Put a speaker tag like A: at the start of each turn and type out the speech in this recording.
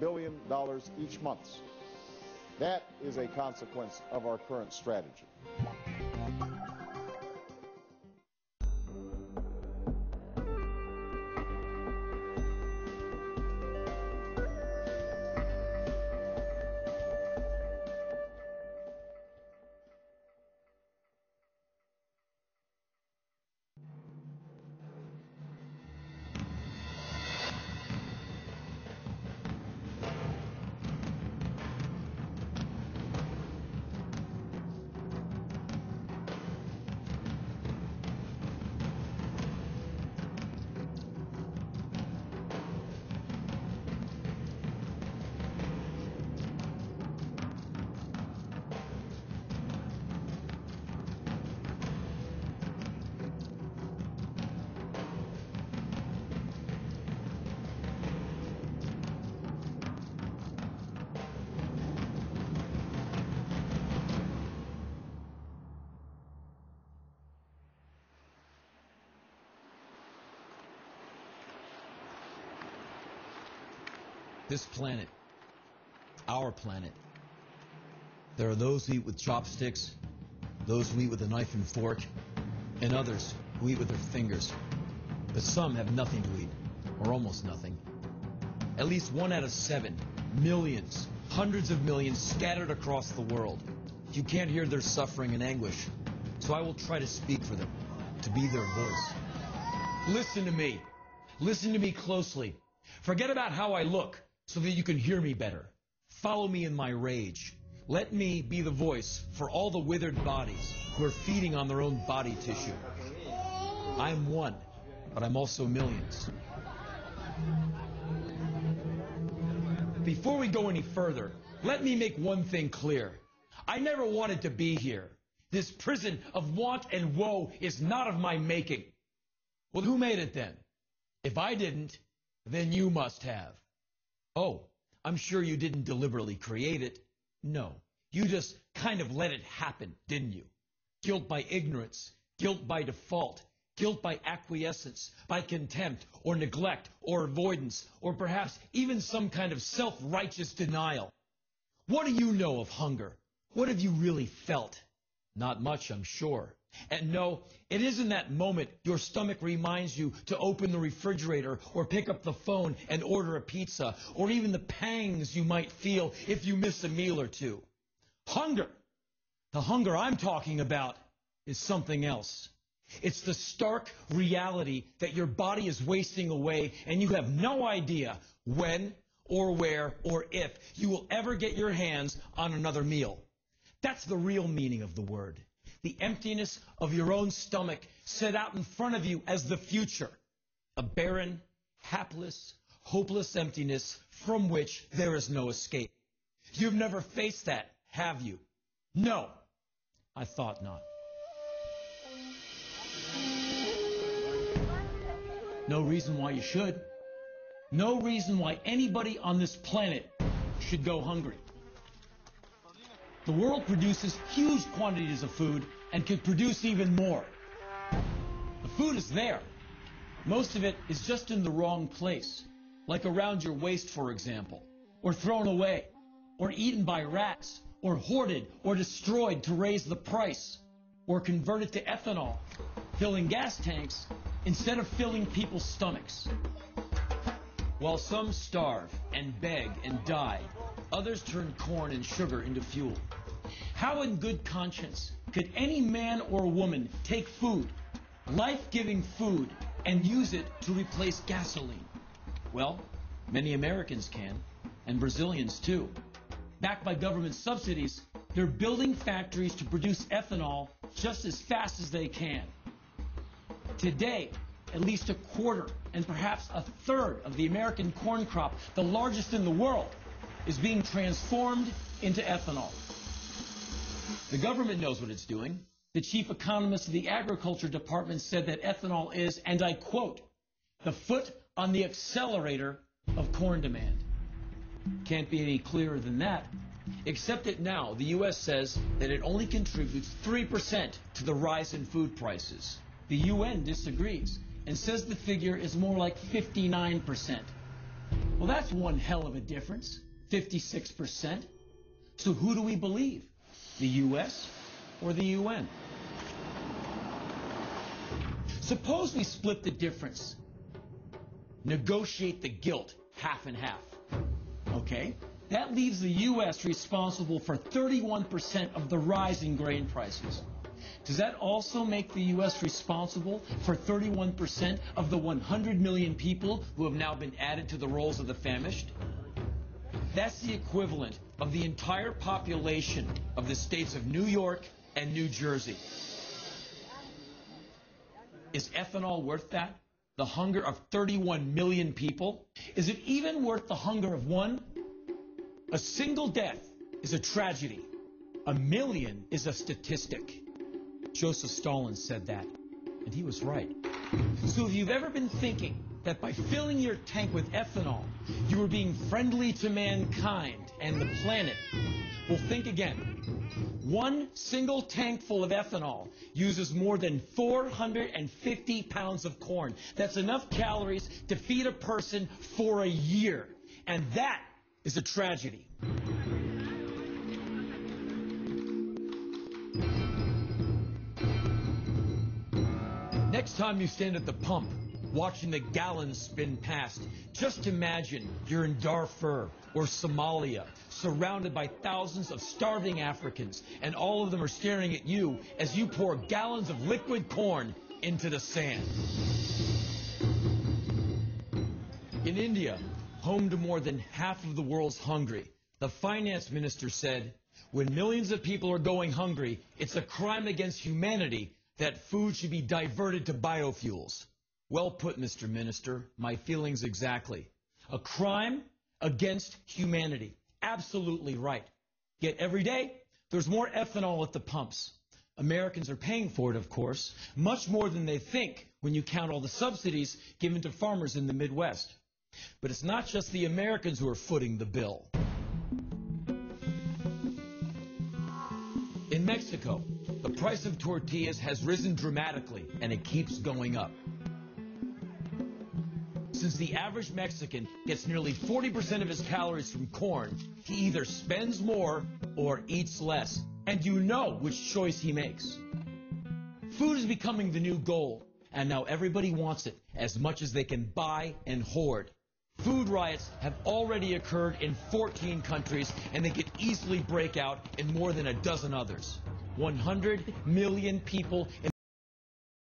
A: billion each month. That is a consequence of our current strategy.
B: This planet, our planet, there are those who eat with chopsticks, those who eat with a knife and fork, and others who eat with their fingers. But some have nothing to eat, or almost nothing. At least 1 out of 7, millions, hundreds of millions scattered across the world. You can't hear their suffering and anguish, so I will try to speak for them, to be their voice. Listen to me. Listen to me closely. Forget about how I look, so that you can hear me better. Follow me in my rage. Let me be the voice for all the withered bodies who are feeding on their own body tissue. I'm one, but I'm also millions. Before we go any further, let me make one thing clear. I never wanted to be here. This prison of want and woe is not of my making. Well, who made it then? If I didn't, then you must have. Oh, I'm sure you didn't deliberately create it. No, you just kind of let it happen, didn't you? Guilt by ignorance, guilt by default, guilt by acquiescence, by contempt or neglect or avoidance, or perhaps even some kind of self-righteous denial. What do you know of hunger? What have you really felt? Not much, I'm sure. And no, it isn't that moment your stomach reminds you to open the refrigerator or pick up the phone and order a pizza, or even the pangs you might feel if you miss a meal or two. Hunger, the hunger I'm talking about, is something else. It's the stark reality that your body is wasting away and you have no idea when or where or if you will ever get your hands on another meal. That's the real meaning of the word. The emptiness of your own stomach set out in front of you as the future. A barren, hapless, hopeless emptiness from which there is no escape. You've never faced that, have you? No, I thought not. No reason why you should. No reason why anybody on this planet should go hungry. The world produces huge quantities of food and could produce even more. The food is there. Most of it is just in the wrong place, like around your waist, for example, or thrown away, or eaten by rats, or hoarded or destroyed to raise the price, or converted to ethanol, filling gas tanks instead of filling people's stomachs. While some starve and beg and die, others turn corn and sugar into fuel. How in good conscience could any man or woman take food, life-giving food, and use it to replace gasoline? Well, many Americans can, and Brazilians too. Backed by government subsidies, they're building factories to produce ethanol just as fast as they can. Today, at least a quarter and perhaps a third of the American corn crop, the largest in the world, is being transformed into ethanol. The government knows what it's doing. The chief economist of the Agriculture Department said that ethanol is, and I quote, the foot on the accelerator of corn demand. Can't be any clearer than that, except that now the U.S. says that it only contributes 3% to the rise in food prices. The UN disagrees and says the figure is more like 59%. Well, that's one hell of a difference, 56%. So who do we believe, the U.S. or the UN? Suppose we split the difference, negotiate the guilt half and half, okay? That leaves the U.S. responsible for 31% of the rise in grain prices. Does that also make the U.S. responsible for 31% of the 100 million people who have now been added to the rolls of the famished? That's the equivalent of the entire population of the states of New York and New Jersey. Is ethanol worth that? The hunger of 31 million people? Is it even worth the hunger of one? A single death is a tragedy. A million is a statistic. Joseph Stalin said that, and he was right. So if you've ever been thinking that by filling your tank with ethanol, you were being friendly to mankind and the planet, well, think again. One single tank full of ethanol uses more than 450 pounds of corn. That's enough calories to feed a person for a year. And that is a tragedy. Next time you stand at the pump, watching the gallons spin past, just imagine you're in Darfur or Somalia, surrounded by thousands of starving Africans, and all of them are staring at you as you pour gallons of liquid corn into the sand. In India, home to more than half of the world's hungry, the finance minister said, when millions of people are going hungry, it's a crime against humanity that food should be diverted to biofuels. Well put, Mr. Minister. My feelings exactly. A crime against humanity. Absolutely right. Yet every day, there's more ethanol at the pumps. Americans are paying for it, of course, much more than they think when you count all the subsidies given to farmers in the Midwest. But it's not just the Americans who are footing the bill. In Mexico, the price of tortillas has risen dramatically, and it keeps going up. Since the average Mexican gets nearly 40% of his calories from corn, he either spends more or eats less. And you know which choice he makes. Food is becoming the new gold, and now everybody wants it as much as they can buy and hoard. Food riots have already occurred in 14 countries, and they could easily break out in more than a dozen others. 100 million people in